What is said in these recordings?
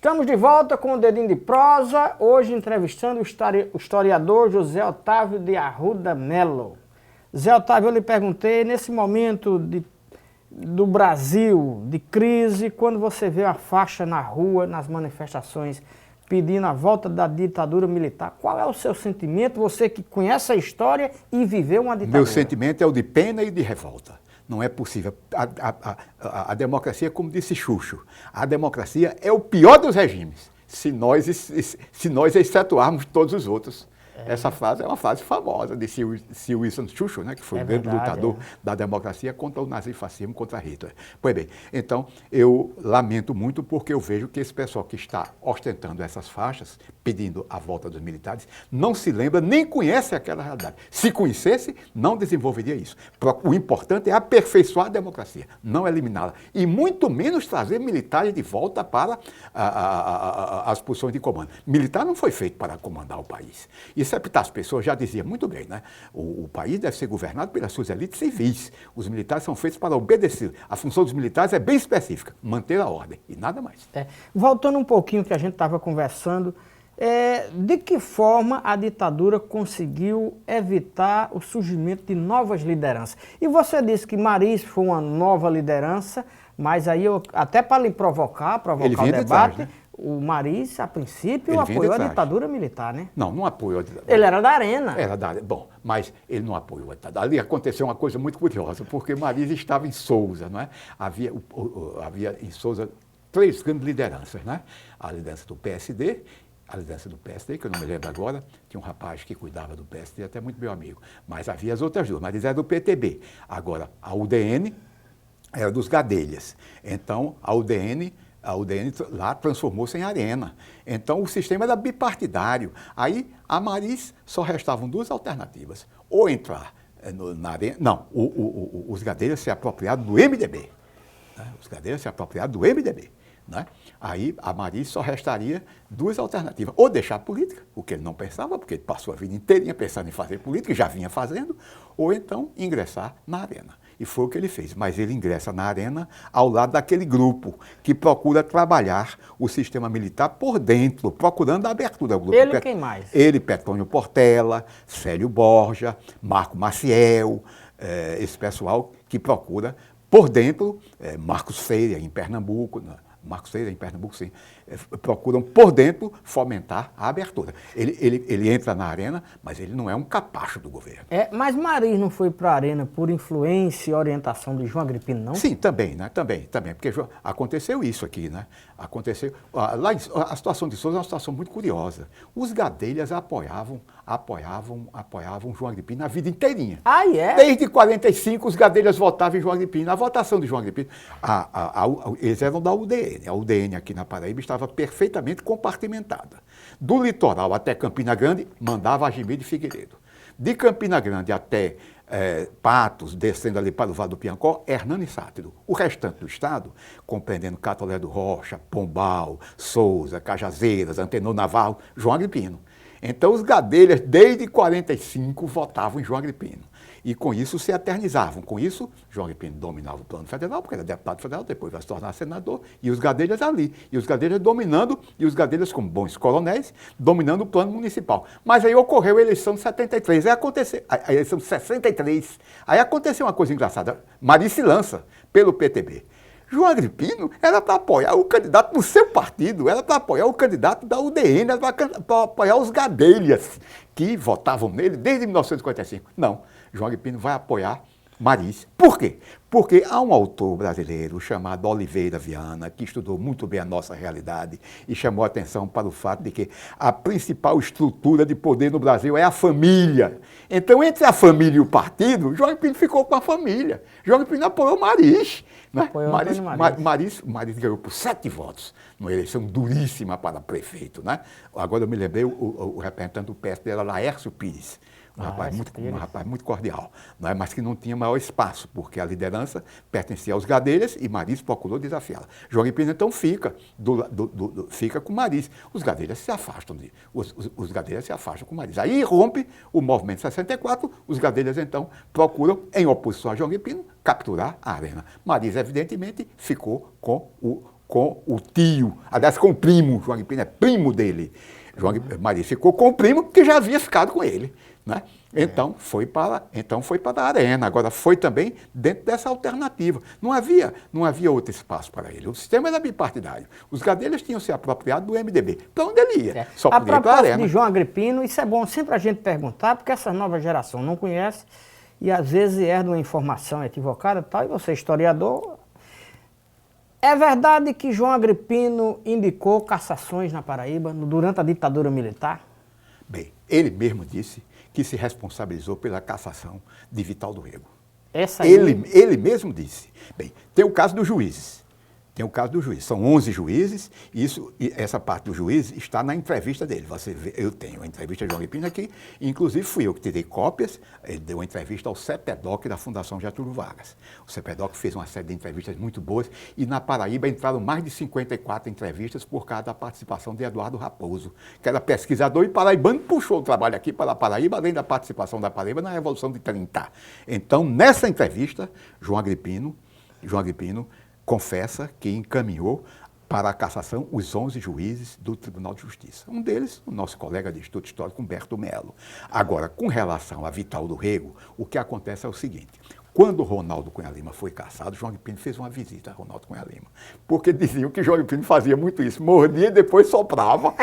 Estamos de volta com o Dedinho de Prosa, hoje entrevistando o historiador José Otávio de Arruda Melo. Zé Otávio, eu lhe perguntei, nesse momento do Brasil, de crise, quando você vê a faixa na rua, nas manifestações, pedindo a volta da ditadura militar, qual é o seu sentimento, você que conhece a história e viveu uma ditadura? Meu sentimento é o de pena e de revolta. Não é possível. A democracia, como disse Xuxo, a democracia é o pior dos regimes, se nós excetuarmos todos os outros. Essa frase é uma frase famosa de Sir Winston Churchill, né, que foi o grande lutador da democracia contra o nazifascismo, contra Hitler. Pois bem, então eu lamento muito porque eu vejo que esse pessoal que está ostentando essas faixas, pedindo a volta dos militares, não se lembra nem conhece aquela realidade. Se conhecesse, não desenvolveria isso. O importante é aperfeiçoar a democracia, não eliminá-la. E muito menos trazer militares de volta para as posições de comando. Militar não foi feito para comandar o país. Isso as pessoas já diziam muito bem, né? O país deve ser governado pelas suas elites civis. Os militares são feitos para obedecer. A função dos militares é bem específica, manter a ordem e nada mais. Voltando um pouquinho que a gente estava conversando, de que forma a ditadura conseguiu evitar o surgimento de novas lideranças? E você disse que Maris foi uma nova liderança, mas aí até para lhe provocar o debate... Trás, né? O Maris, a princípio, apoiou a ditadura militar, né? Não apoiou a ditadura. Ele era da Arena. Era da Arena. Bom, mas ele não apoiou a ditadura. Ali aconteceu uma coisa muito curiosa, porque Maris estava em Sousa, não é? Havia em Sousa 3 grandes lideranças, né? A liderança do PSD, que eu não me lembro agora, tinha um rapaz que cuidava do PSD, até muito meu amigo. Mas havia as outras duas, Maris era do PTB. Agora, a UDN era dos Gadelhas. Então, a UDN lá transformou-se em Arena. Então, o sistema era bipartidário. Aí, a Maris só restavam 2 alternativas. Ou entrar na Arena... Não, os Gadelhas se apropriaram do MDB. Né? Os Gadelhas se apropriaram do MDB. Né? Aí, a Maris só restaria 2 alternativas. Ou deixar a política, o que ele não pensava, porque ele passou a vida inteirinha pensando em fazer política, e já vinha fazendo, ou então ingressar na Arena. E foi o que ele fez. Mas ele ingressa na Arena ao lado daquele grupo que procura trabalhar o sistema militar por dentro, procurando a abertura. Ele quem mais? Ele, Petrônio Portela, Célio Borja, Marco Maciel, esse pessoal que procura por dentro, Marcos Freire em Pernambuco, sim, procuram por dentro fomentar a abertura. Ele entra na Arena, mas ele não é um capacho do governo. Mas Maris não foi para a Arena por influência e orientação de João Agripino, não? Sim, também, né? Também, porque aconteceu isso aqui, né? Lá a situação de Sousa é uma situação muito curiosa. Os Gadelhas apoiavam João Agripino a vida inteirinha. Desde 45 os Gadelhas votavam em João Agripino. A votação de João Agripino, eles eram da UDN. A UDN aqui na Paraíba estava perfeitamente compartimentada. Do litoral até Campina Grande, mandava Agimir de Figueiredo. De Campina Grande até Patos, descendo ali para o Vale do Piancó, Hernani Sátiro. O restante do estado, compreendendo Catolé do Rocha, Pombal, Sousa, Cajazeiras, Antenor Navarro, João Agripino. Então os Gadelhas, desde 45, votavam em João Agripino. E com isso se eternizavam. Com isso, João Agripino dominava o plano federal, porque era deputado federal, depois vai se tornar senador, e os Gadelhas ali. E os Gadelhas dominando, e os Gadelhas como bons coronéis, dominando o plano municipal. Mas aí ocorreu a eleição de 73, aí aconteceu, a eleição de 63. Aí aconteceu uma coisa engraçada. Maris se lança pelo PTB. João Agripino era para apoiar o candidato do seu partido, era para apoiar o candidato da UDN, era para apoiar os Gadelhas, que votavam nele desde 1945. Não, João Agripino vai apoiar Maris. Por quê? Porque há um autor brasileiro chamado Oliveira Viana, que estudou muito bem a nossa realidade e chamou a atenção para o fato de que a principal estrutura de poder no Brasil é a família. Então, entre a família e o partido, João Agripino ficou com a família. João Agripino apoiou Maris. Né? Maris ganhou por 7 votos, numa eleição duríssima para prefeito. Né? Agora eu me lembrei, o representante do PSD era Laércio Pires. Um rapaz muito cordial, não é? Mas que não tinha maior espaço, porque a liderança pertencia aos Gadelhas e Maris procurou desafiá-la. João Agripino, então, fica com Maris. Os Gadelhas se afastam os Gadelhas se afastam com Maris. Aí rompe o movimento 64, os Gadelhas, então, procuram, em oposição a João Agripino, capturar a Arena. Maris, evidentemente, ficou com com o tio, aliás, com o primo. João Agripino é primo dele. Maria ficou com o primo que já havia ficado com ele, né? Então foi para a arena. Agora foi também dentro dessa alternativa. Não havia outro espaço para ele. O sistema era bipartidário. Os Gadelhas tinham se apropriado do MDB. Para onde ele ia? Só podia ir para a arena. De João Agripino, isso é bom sempre a gente perguntar, porque essa nova geração não conhece e às vezes herda uma informação equivocada e tal, e você, historiador. É verdade que João Agripino indicou cassações na Paraíba durante a ditadura militar? Bem, ele mesmo disse que se responsabilizou pela cassação de Vital do Rego. Ele mesmo disse. Bem, tem o caso dos juízes. São 11 juízes, e essa parte dos juízes está na entrevista dele. Você vê, eu tenho a entrevista de João Agripino aqui, inclusive fui eu que tirei cópias. Ele deu uma entrevista ao CEPEDOC da Fundação Getúlio Vargas. O CEPEDOC fez uma série de entrevistas muito boas, e na Paraíba entraram mais de 54 entrevistas por causa da participação de Eduardo Raposo, que era pesquisador e paraibano, puxou o trabalho aqui para a Paraíba, além da participação da Paraíba na Revolução de 30. Então, nessa entrevista, João Agripino confessa que encaminhou para a cassação os 11 juízes do Tribunal de Justiça. Um deles, o nosso colega de Instituto Histórico, Humberto Melo. Agora, com relação a Vital do Rego, o que acontece é o seguinte: quando Ronaldo Cunha Lima foi cassado, João Agripino fez uma visita a Ronaldo Cunha Lima, porque diziam que João Agripino fazia muito isso, mordia e depois soprava.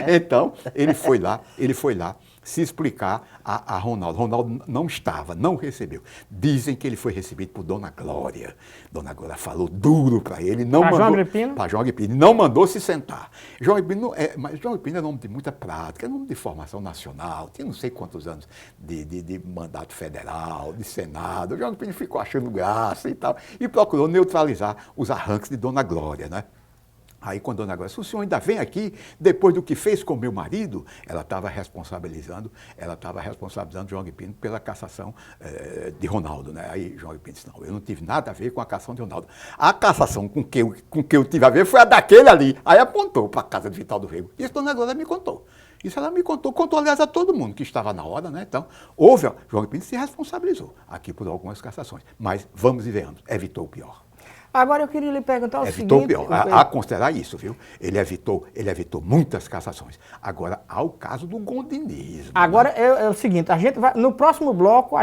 Então, ele foi lá se explicar a Ronaldo. Ronaldo não recebeu. Dizem que ele foi recebido por Dona Glória. Dona Glória falou duro para ele, para João Agripino, não mandou se sentar. Mas João Agripino é nome de muita prática, é nome de formação nacional, tinha não sei quantos anos de mandato federal, de Senado. João Agripino ficou achando graça e tal, e procurou neutralizar os arranques de Dona Glória, né? Aí, quando a Dona Glória disse: o senhor ainda vem aqui, depois do que fez com meu marido, ela estava responsabilizando João Agripino pela cassação de Ronaldo, né? Aí João Agripino disse: não, eu não tive nada a ver com a cassação de Ronaldo. A cassação com que eu tive a ver foi a daquele ali. Aí apontou para a casa de Vital do Rego. Isso a Dona Glória me contou. Isso ela me contou, aliás, a todo mundo que estava na hora, né? Então, João Agripino se responsabilizou aqui por algumas cassações, mas vamos e venhamos, evitou o pior. Agora eu queria lhe perguntar o seguinte... Evitou o pior, a considerar isso, viu? Ele evitou muitas cassações. Agora, há o caso do gondinismo. Agora, né? É o seguinte, no próximo bloco,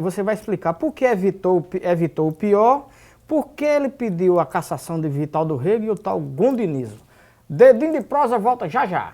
você vai explicar por que evitou o pior, por que ele pediu a cassação de Vital do Rego e o tal gondinismo. Dedinho de prosa volta já já.